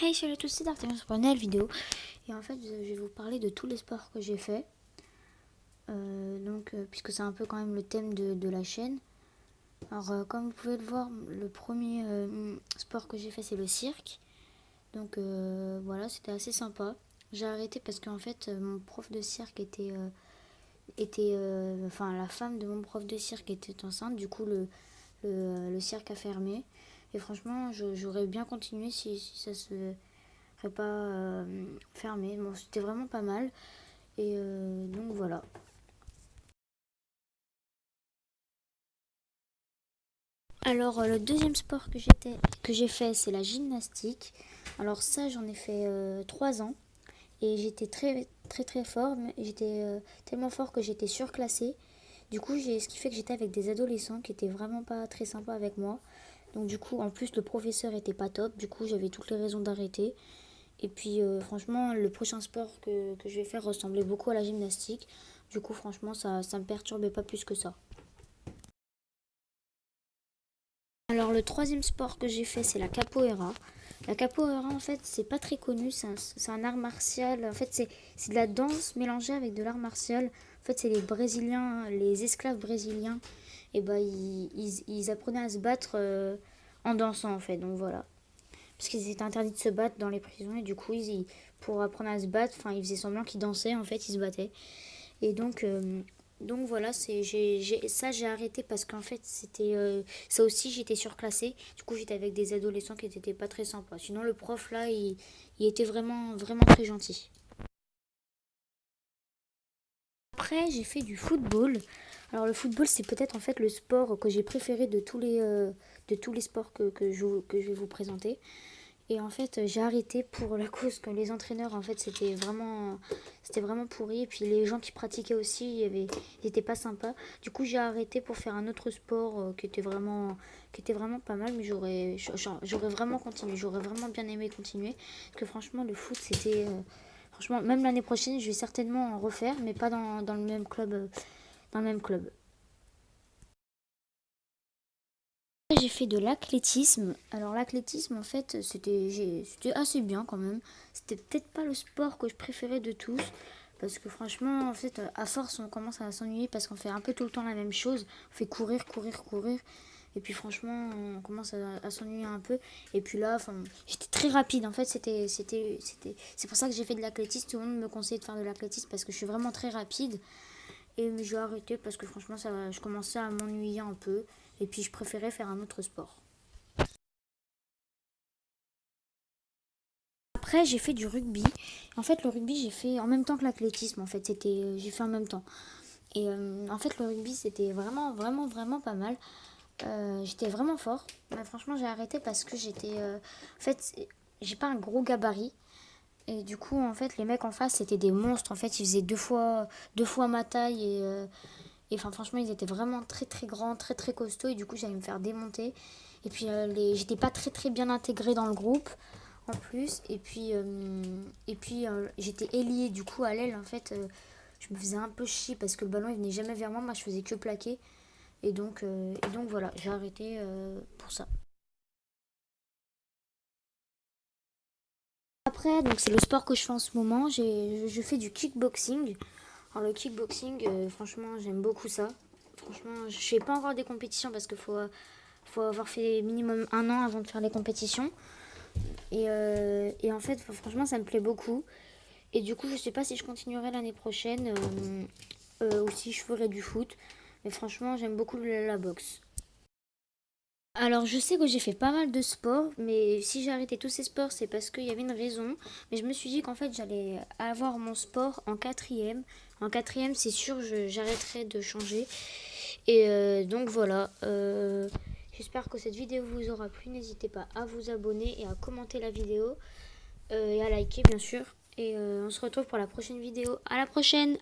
Hey, salut à tous, c'est D'Artagnan pour une nouvelle vidéo. Et en fait, je vais vous parler de tous les sports que j'ai fait. Puisque c'est un peu quand même le thème de la chaîne. Alors, comme vous pouvez le voir, le premier sport que j'ai fait, c'est le cirque. Voilà, c'était assez sympa. J'ai arrêté parce qu'en fait, mon prof de cirque enfin, la femme de mon prof de cirque était enceinte. Du coup, le cirque a fermé. Et franchement, j'aurais bien continué si ça se serait pas fermé. Bon, c'était vraiment pas mal. Donc voilà. Alors le deuxième sport que j'ai fait, c'est la gymnastique. Alors ça, j'en ai fait 3 ans. Et j'étais très très très fort. J'étais tellement fort que j'étais surclassée. Du coup, ce qui fait que j'étais avec des adolescents qui étaient vraiment pas très sympas avec moi. Donc du coup, en plus, le professeur était pas top. Du coup, j'avais toutes les raisons d'arrêter. Et puis franchement, le prochain sport que je vais faire ressemblait beaucoup à la gymnastique. Du coup, franchement, ça me perturbait pas plus que ça. Alors le troisième sport que j'ai fait, c'est la capoeira. La capoeira, en fait, c'est pas très connu, c'est un art martial. En fait, c'est de la danse mélangée avec de l'art martial. En fait, c'est les Brésiliens, les esclaves brésiliens, et bah ils apprenaient à se battre en dansant, en fait. Donc voilà. Parce qu'ils étaient interdits de se battre dans les prisons, et du coup, pour apprendre à se battre, enfin, ils faisaient semblant qu'ils dansaient, en fait, ils se battaient. Et donc voilà, j'ai arrêté parce qu'en fait, ça aussi, j'étais surclassée. Du coup, j'étais avec des adolescents qui n'étaient pas très sympas. Sinon, le prof, là, il était vraiment, vraiment très gentil. Après, j'ai fait du football. Alors, le football, c'est peut-être en fait le sport que j'ai préféré de tous les sports que je vais vous présenter. Et en fait, j'ai arrêté pour la cause que les entraîneurs, en fait, c'était vraiment pourri. Et puis les gens qui pratiquaient aussi, ils étaient pas sympas. Du coup, j'ai arrêté pour faire un autre sport qui était vraiment pas mal. Mais j'aurais vraiment continué. J'aurais vraiment bien aimé continuer. Parce que franchement, le foot, franchement, même l'année prochaine, je vais certainement en refaire, mais pas dans le même club. Dans le même club. J'ai fait de l'athlétisme. Alors l'athlétisme, en fait, c'était assez bien quand même. C'était peut-être pas le sport que je préférais de tous. Parce que franchement, en fait, à force, on commence à s'ennuyer parce qu'on fait un peu tout le temps la même chose. On fait courir, courir, courir. Et puis franchement, on commence à s'ennuyer un peu. Et puis là, enfin, j'étais très rapide. En fait, c'est pour ça que j'ai fait de l'athlétisme. Tout le monde me conseille de faire de l'athlétisme parce que je suis vraiment très rapide. Et j'ai arrêté parce que franchement, je commençais à m'ennuyer un peu. Et puis je préférais faire un autre sport. Après, j'ai fait du rugby. En fait, le rugby, j'ai fait en même temps que l'athlétisme. En fait, j'ai fait en même temps. En fait, le rugby, c'était vraiment, vraiment, vraiment pas mal. J'étais vraiment fort. Mais franchement, j'ai arrêté parce que en fait, j'ai pas un gros gabarit. Et du coup, en fait, les mecs en face, c'était des monstres. En fait, ils faisaient deux fois ma taille. Et enfin, franchement, ils étaient vraiment très très grands, très très costauds. Et du coup, j'allais me faire démonter. Et puis, j'étais pas très très bien intégrée dans le groupe en plus. J'étais ailier. Du coup, à l'aile, en fait, je me faisais un peu chier parce que le ballon, il venait jamais vers moi. Moi, je faisais que plaquer. Et donc voilà, j'ai arrêté pour ça. Après, donc c'est le sport que je fais en ce moment. Je fais du kickboxing. Alors le kickboxing, franchement, j'aime beaucoup ça. Franchement, je fais pas encore des compétitions parce faut avoir fait minimum 1 an avant de faire les compétitions. Et en fait, franchement, ça me plaît beaucoup. Et du coup, je sais pas si je continuerai l'année prochaine ou si je ferai du foot. Mais franchement, j'aime beaucoup la boxe. Alors, je sais que j'ai fait pas mal de sports, mais si j'ai arrêté tous ces sports, c'est parce qu'il y avait une raison. Mais je me suis dit qu'en fait, j'allais avoir mon sport en quatrième. En quatrième, c'est sûr, j'arrêterai de changer. Donc voilà. J'espère que cette vidéo vous aura plu. N'hésitez pas à vous abonner et à commenter la vidéo et à liker, bien sûr. On se retrouve pour la prochaine vidéo. À la prochaine!